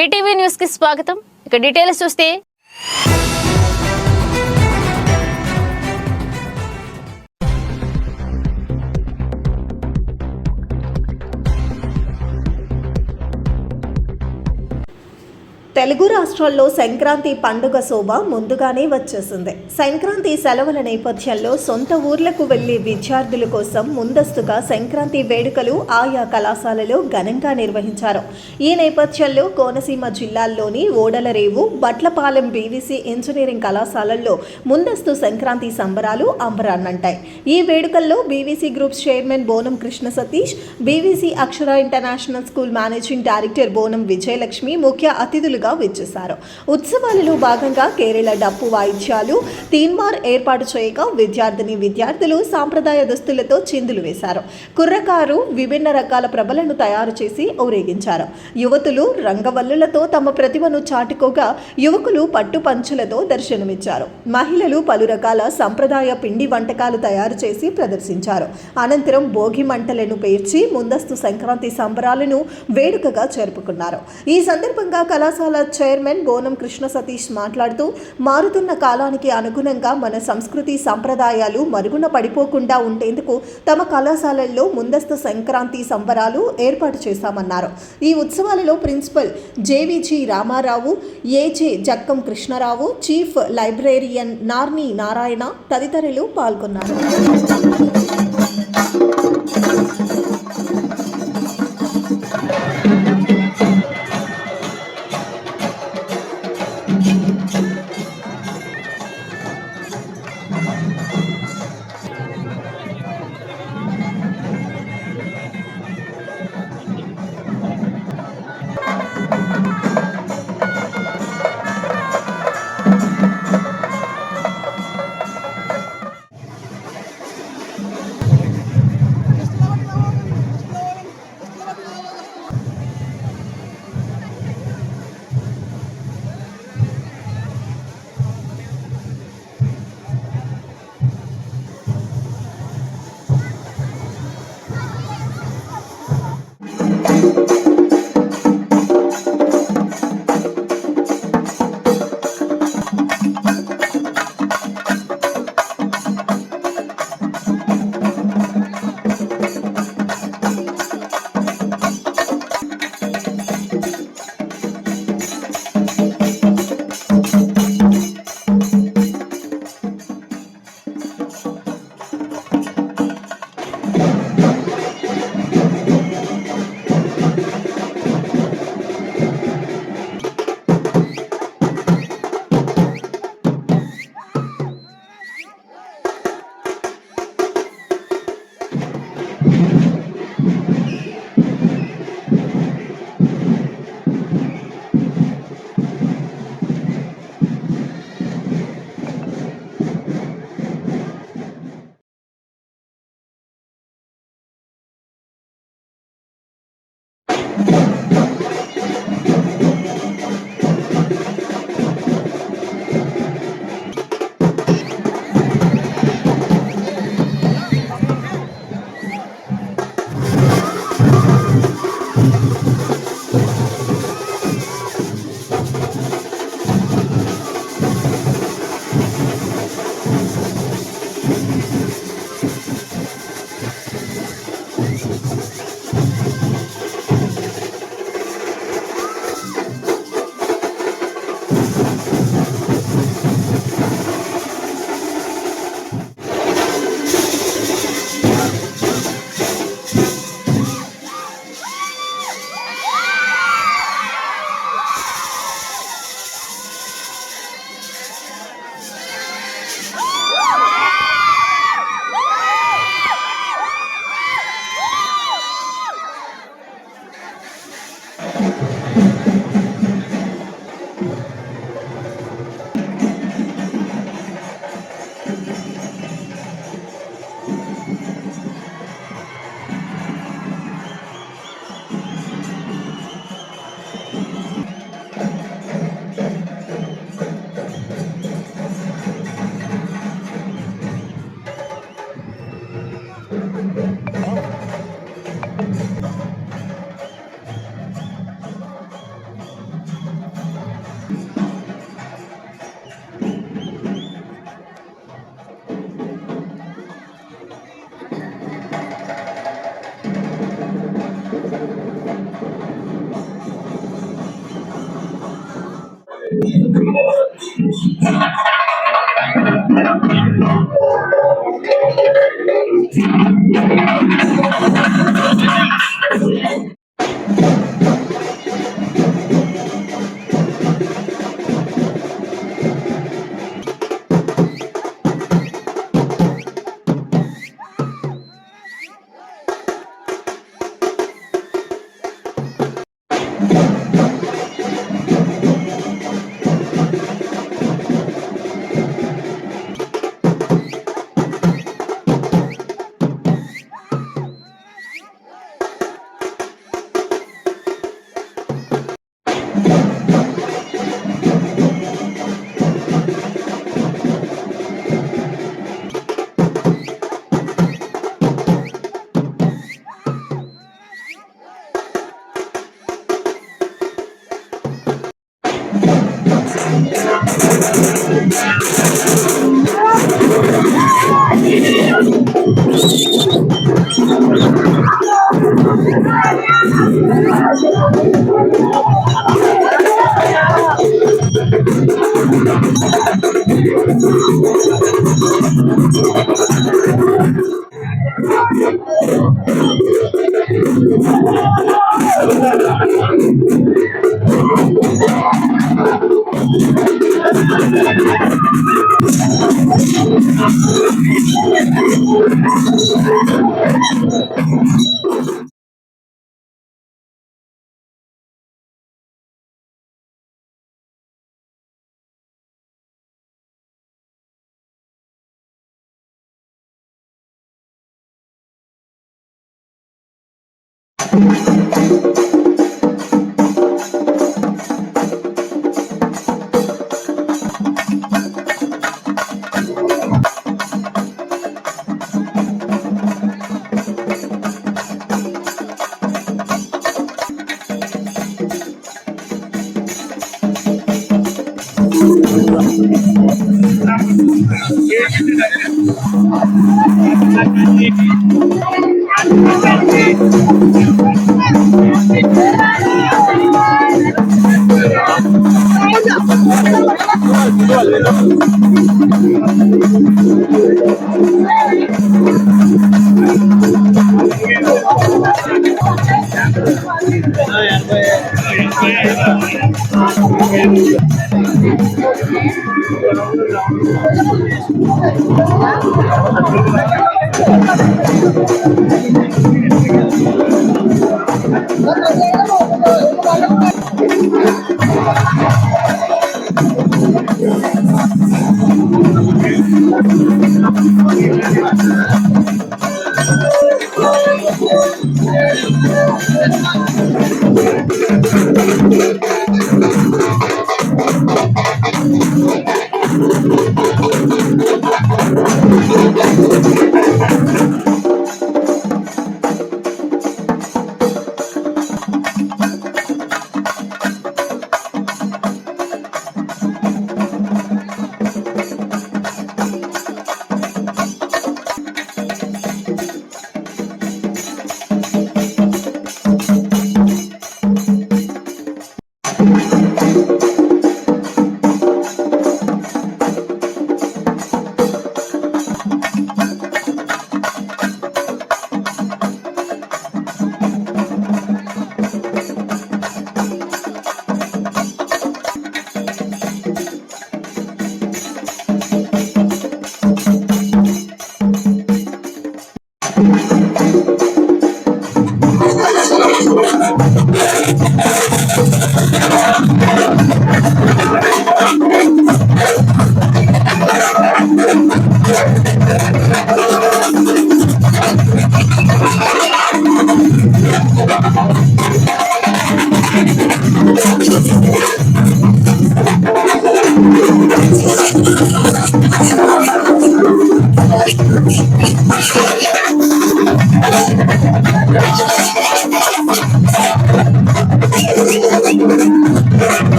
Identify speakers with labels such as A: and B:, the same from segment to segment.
A: PTV news కి స్వాగతం. ఇక డీటెయిల్స్ చూస్తే
B: తెలుగు రాష్ట్రాల్లో సంక్రాంతి పండుగ శోభ ముందుగానే వచ్చేసింది. సంక్రాంతి సెలవుల నేపథ్యంలో సొంత ఊర్లకు వెళ్లే విద్యార్థుల కోసం ముందస్తుగా సంక్రాంతి వేడుకలు ఆయా కళాశాలలో ఘనంగా నిర్వహించారు. ఈ నేపథ్యంలో కోనసీమ జిల్లాల్లోని ఓడలరేవు, బట్లపాలెం బీవీసీ ఇంజనీరింగ్ కళాశాలల్లో ముందస్తు సంక్రాంతి సంబరాలు అంబరాన్నంటాయి. ఈ వేడుకల్లో బీవీసీ గ్రూప్స్ చైర్మన్ బోనం కృష్ణ సతీష్, బీవీసీ అక్షర ఇంటర్నేషనల్ స్కూల్ మేనేజింగ్ డైరెక్టర్ బోనం విజయలక్ష్మి ముఖ్య అతిథులుగా విచ్చేశారు. ఉత్సవాలలో భాగంగా కేరళ డప్పు వాయిద్యాలు, తీన్మార్ ఏర్పాటు చేయగా విద్యార్థులు సాంప్రదాయ దుస్తులతో చిందులు వేశారు. కుర్రకారు విభిన్న రకాల ప్రభలను తయారు చేసి ఊరేగించారు. యువతులు రంగవల్లులతో తమ ప్రతిభను చాటుకోగా యువకులు పట్టు పంచులతో దర్శనమిచ్చారు. మహిళలు పలు రకాల సంప్రదాయ పిండి వంటకాలు తయారు చేసి ప్రదర్శించారు. అనంతరం భోగి మంటలను పేర్చి ముందస్తు సంక్రాంతి సంబరాలను వేడుకగా జరుపుకున్నారు. ఈ సందర్భంగా కళాశాల చైర్మన్ బోనం కృష్ణ సతీష్ మాట్లాడుతూ, మారుతున్న కాలానికి అనుగుణంగా మన సంస్కృతి సంప్రదాయాలు మరుగున పడిపోకుండా ఉండేందుకు తమ కళాశాలల్లో ముందస్తు సంక్రాంతి సంబరాలు ఏర్పాటు చేశామన్నారు. ఈ ఉత్సవాలలో principal JVG Ramarao, AJ Jakkam Krishnarao, chief librarian Narni Narayana తదితరులు పాల్గొన్నారు.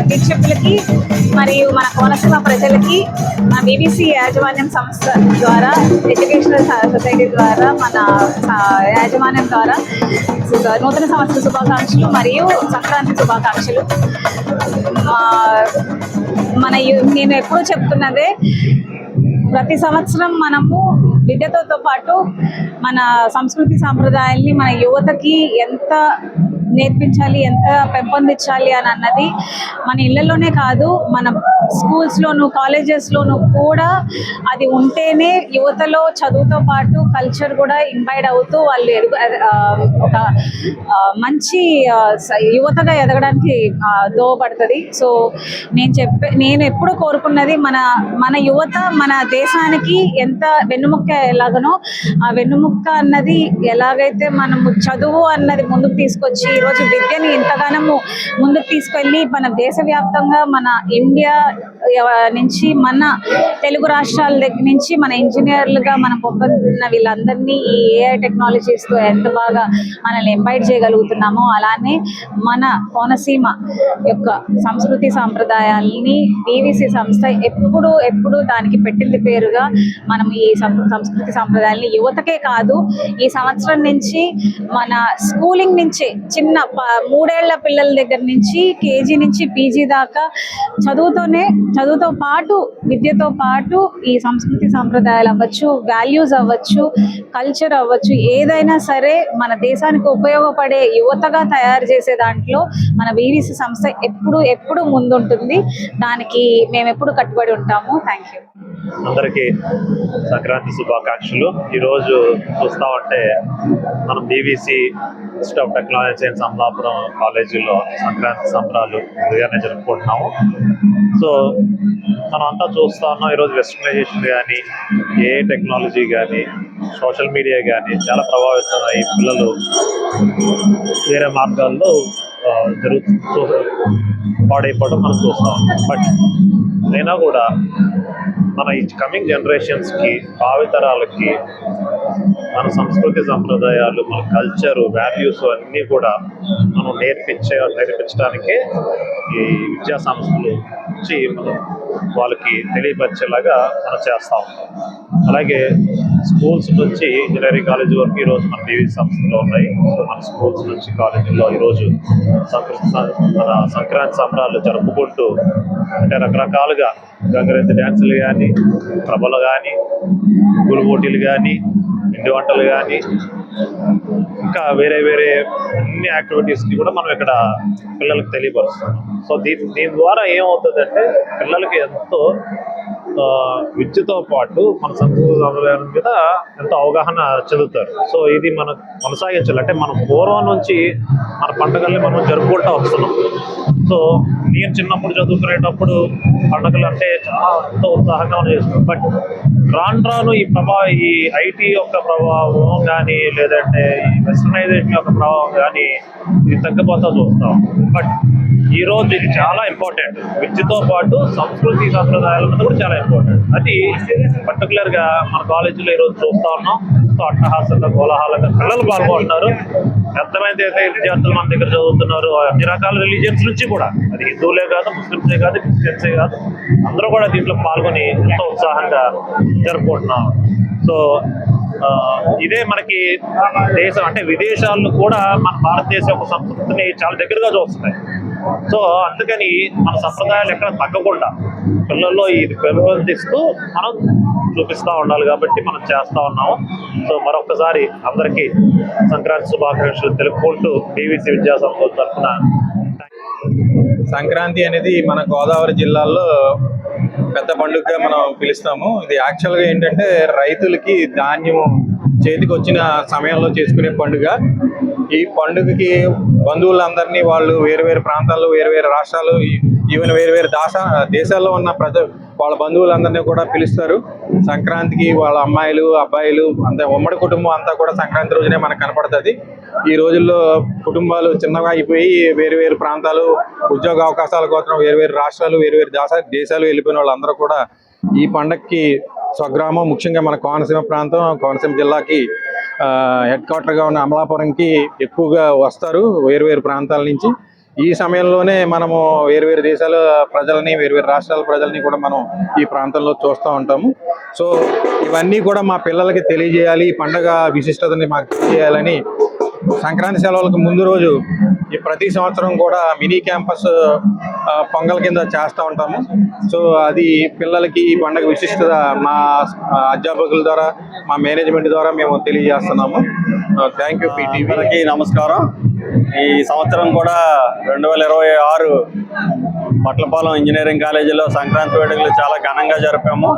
C: వీక్షకులకి మరియు మన కోనసీమ ప్రజలకి మన బీబీసీ యాజమాన్యం సంస్థ ద్వారా, ఎడ్యుకేషనల్ సొసైటీ ద్వారా, మన యాజమాన్యం ద్వారా నూతన సంవత్సర శుభాకాంక్షలు మరియు సంక్రాంతి శుభాకాంక్షలు. నేను ఎప్పుడూ చెప్తున్నదే, ప్రతి సంవత్సరం మనము విద్యతో పాటు మన సంస్కృతి సాంప్రదాయాల్ని మన యువతకి ఎంత నేర్పించాలి, ఎంత పెంపొందించాలి అని అన్నది మన ఇళ్లలోనే కాదు, మన స్కూల్స్లోను కాలేజెస్లోను కూడా అది ఉంటేనే యువతలో చదువుతో పాటు కల్చర్ కూడా ఇంబైడ్ అవుతూ వాళ్ళు ఒక మంచి యువతగా ఎదగడానికి దోహదపడుతుంది. సో నేను ఎప్పుడు కోరుకున్నది మన యువత మన దేశానికి ఎంత వెన్నుముక్క ఎలాగనో, ఆ వెన్నుముక్క అన్నది ఎలాగైతే మనము చదువు అన్నది ముందుకు తీసుకొచ్చి ఈరోజు విద్యని ఇంతగానము ముందుకు తీసుకెళ్ళి మన దేశవ్యాప్తంగా మన ఇండియా నుంచి మన తెలుగు రాష్ట్రాల దగ్గర నుంచి మన ఇంజనీర్లుగా మనం పొందుతున్న వీళ్ళందరినీ ఈ ఏఐ టెక్నాలజీస్తో ఎంత బాగా మనల్ని ఎంపైర్ చేయగలుగుతున్నామో, అలానే మన కోనసీమ యొక్క సంస్కృతి సాంప్రదాయాలని బీవీసీ సంస్థ ఎప్పుడు దానికి పెట్టింది పేరుగా మనం ఈ సంస్కృతి సాంప్రదాయాలని యువతకే కాదు, ఈ సంవత్సరం నుంచి మన స్కూలింగ్ నుంచి చిన్న 3 ఏళ్ల పిల్లల దగ్గర నుంచి కేజీ నుంచి పీజీ దాకా చదువుతో పాటు విద్యతో పాటు ఈ సంస్కృతి సాంప్రదాయాలు అవ్వచ్చు, వాల్యూస్ అవ్వచ్చు, కల్చర్ అవ్వచ్చు, ఏదైనా సరే మన దేశానికి ఉపయోగపడే యువతగా తయారు చేసే దాంట్లో మన బీవీసీ సంస్థ ఎప్పుడు ముందుంటుంది. దానికి మేము ఎప్పుడు కట్టుబడి ఉంటాము. Thank you.
D: అందరికీ సంక్రాంతి శుభాకాంక్షలు. ఈరోజు చూస్తూ ఉంటే మనం BVC institute of technology and Amalapuram కాలేజీలో సంక్రాంతి సంబరాలు ముందుగానే జరుపుకుంటున్నాము. సో మనం అంతా చూస్తూ ఉన్నాం, ఈరోజు వెస్టర్నైజేషన్ కానీ, ఏ టెక్నాలజీ కానీ, సోషల్ మీడియా కానీ చాలా ప్రభావితం అయ్యి పిల్లలు వేరే మార్గాల్లో పాడైపోవడం మనం చూస్తూ ఉంటాం. బట్ అయినా కూడా మన ఈ కమింగ్ జనరేషన్స్కి, భావితరాలకి మన సంస్కృతి సంప్రదాయాలు, మన కల్చరు, వాల్యూస్ అన్నీ కూడా మనం నేర్పించడానికే ఈ విద్యా సంస్థలు నుంచి మనం వాళ్ళకి తెలియపరిచేలాగా మనం చేస్తూ ఉంటాం. అలాగే స్కూల్స్ నుంచి ఇంజనీరింగ్ కాలేజీ వరకు ఈరోజు మన బీవీసీ సంస్థలు ఉన్నాయి. మన స్కూల్స్ నుంచి కాలేజీల్లో ఈరోజు మన సంక్రాంతి సంబరాలు జరుపుకుంటూ, అంటే రకరకాలుగా గంగరెద్దు డ్యాన్సులు కానీ, ప్రభలు కానీ, గురు పోటీలు కానీ, పిండి వంటలు కానీ, ఇంకా వేరే అన్ని యాక్టివిటీస్ని కూడా మనం ఇక్కడ పిల్లలకు తెలియపరుస్తున్నాం. సో దీని ద్వారా ఏమవుతుందంటే పిల్లలకి ఎంతో విద్యతో పాటు మన సంస్కృతి సాంప్రదాయాల మీద ఎంతో అవగాహన చెందుతారు. సో ఇది మనం కొనసాగించాలి. అంటే మనం పూర్వం నుంచి మన పండుగల్ని మనం జరుపుకుంటూ వస్తున్నాం. సో నేను చిన్నప్పుడు చదువుకునేటప్పుడు పండుగలు అంటే చాలా ఎంతో ఉత్సాహంగా చేస్తున్నాం. బట్ రాను ఈ ఐటీ యొక్క ప్రభావం కానీ, లేదంటే ఈ వెస్టర్నైజేషన్ యొక్క ప్రభావం కానీ ఇది తగ్గిపోతా చూస్తాం. బట్ ఈరోజు ఇది చాలా ఇంపార్టెంట్. విద్యతో పాటు సంస్కృతి సాంప్రదాయాలు అన్నది కూడా చాలా ఇంపార్టెంట్. అది పర్టికులర్గా మన కాలేజీలో ఈరోజు చూస్తూ ఉన్నాం. ఎంతో అట్టహాసంగా, కోలాహలంగా పిల్లలు పాల్గొంటున్నారు. ఎంతమంది అయితే విద్యార్థులు మన దగ్గర చదువుతున్నారు, అన్ని రకాల రిలీజియన్స్ నుంచి కూడా, అది హిందువులే కాదు, ముస్లిమ్సే కాదు, క్రిస్టియన్సే కాదు, అందరూ కూడా దీంట్లో పాల్గొని ఎంతో ఉత్సాహంగా జరుపుకుంటున్నాం. సో ఇదే మనకి దేశం అంటే విదేశాల్లో కూడా మన భారతదేశం యొక్క సంస్కృతిని చాలా దగ్గరగా చూస్తున్నాయి. సో అందుకని మన సంప్రదాయాలు ఎక్కడ తగ్గకుండా పిల్లల్లో ఇది పెంపొందిస్తూ మనం చూపిస్తూ ఉండాలి. కాబట్టి మనం చేస్తూ ఉన్నాము. సో మరొకసారి అందరికీ సంక్రాంతి శుభాకాంక్షలు తెలుపుకుంటూ బీవీసీ విద్యా సంస్థల తరఫున
E: సంక్రాంతి అనేది మన గోదావరి జిల్లాలో పెద్ద పండుగగా మనం పిలుస్తాము. ఇది యాక్చువల్గా ఏంటంటే రైతులకి ధాన్యం చేతికి వచ్చిన సమయంలో చేసుకునే పండుగ. ఈ పండుగకి బంధువులందరినీ వాళ్ళు వేరు ప్రాంతాల్లో, వేరు రాష్ట్రాలు, ఈవెన్ వేరు దేశాల్లో ఉన్న వాళ్ళ బంధువులందరినీ కూడా పిలుస్తారు. సంక్రాంతికి వాళ్ళ అమ్మాయిలు, అబ్బాయిలు అంతా ఉమ్మడి కుటుంబం అంతా కూడా సంక్రాంతి రోజునే మనకు కనపడుతుంది. ఈ రోజుల్లో కుటుంబాలు చిన్నగా అయిపోయి వేరు ప్రాంతాలు, ఉద్యోగ అవకాశాల కోసం వేరు రాష్ట్రాలు, వేరు దేశాలు వెళ్ళిపోయిన వాళ్ళందరూ కూడా ఈ పండగకి స్వగ్రామం, ముఖ్యంగా మన కోనసీమ ప్రాంతం, కోనసీమ జిల్లాకి హెడ్ క్వార్టర్గా ఉన్న అమలాపురంకి ఎక్కువగా వస్తారు వేరు ప్రాంతాల నుంచి. ఈ సమయంలోనే మనము వేరు దేశాల ప్రజలని, వేరు రాష్ట్రాల ప్రజల్ని కూడా మనం ఈ ప్రాంతంలో చూస్తూ ఉంటాము. సో ఇవన్నీ కూడా మా పిల్లలకి తెలియజేయాలి, ఈ పండుగ విశిష్టతని మాకు తెలియజేయాలని సంక్రాంతి సెలవులకు ముందు రోజు ఈ ప్రతి సంవత్సరం కూడా మినీ క్యాంపస్ పొంగల్ కింద చేస్తూ ఉంటాము. సో అది పిల్లలకి ఈ పండుగ విశిష్టత మా అధ్యాపకుల ద్వారా, మా మేనేజ్మెంట్ ద్వారా మేము తెలియజేస్తున్నాము. Thank you PTV.
F: అందరికీ నమస్కారం. ఈ సంవత్సరం కూడా 2026 పట్లపాలెం ఇంజనీరింగ్ కాలేజీలో సంక్రాంతి వేడుకలు చాలా ఘనంగా జరిపాము.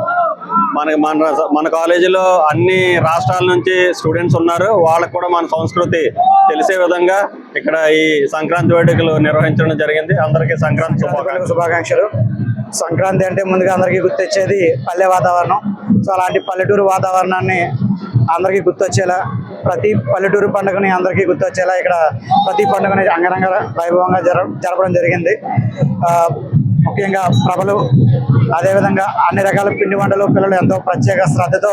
F: మన కాలేజీలో అన్ని రాష్ట్రాల నుంచి స్టూడెంట్స్ ఉన్నారు. వాళ్ళకు కూడా మన సంస్కృతి తెలిసే విధంగా ఇక్కడ ఈ సంక్రాంతి వేడుకలు నిర్వహించడం జరిగింది. అందరికీ సంక్రాంతి
G: శుభాకాంక్షలు. సంక్రాంతి అంటే ముందుగా అందరికీ గుర్తొచ్చేది పల్లె వాతావరణం. సో అలాంటి పల్లెటూరు వాతావరణాన్ని అందరికీ గుర్తొచ్చేలా, ప్రతి పల్లెటూరు పండుగని అందరికీ గుర్తొచ్చేలా ఇక్కడ ప్రతి పండుగని అంగరంగ వైభవంగా జరపడం జరిగింది. ముఖ్యంగా ప్రభలు, అదేవిధంగా అన్ని రకాల పిండి వంటలు పిల్లలు ఎంతో ప్రత్యేక శ్రద్ధతో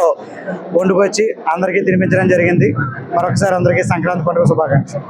G: వండుకొచ్చి అందరికీ తినిపించడం జరిగింది. మరొకసారి అందరికీ సంక్రాంతి పండుగ శుభాకాంక్షలు.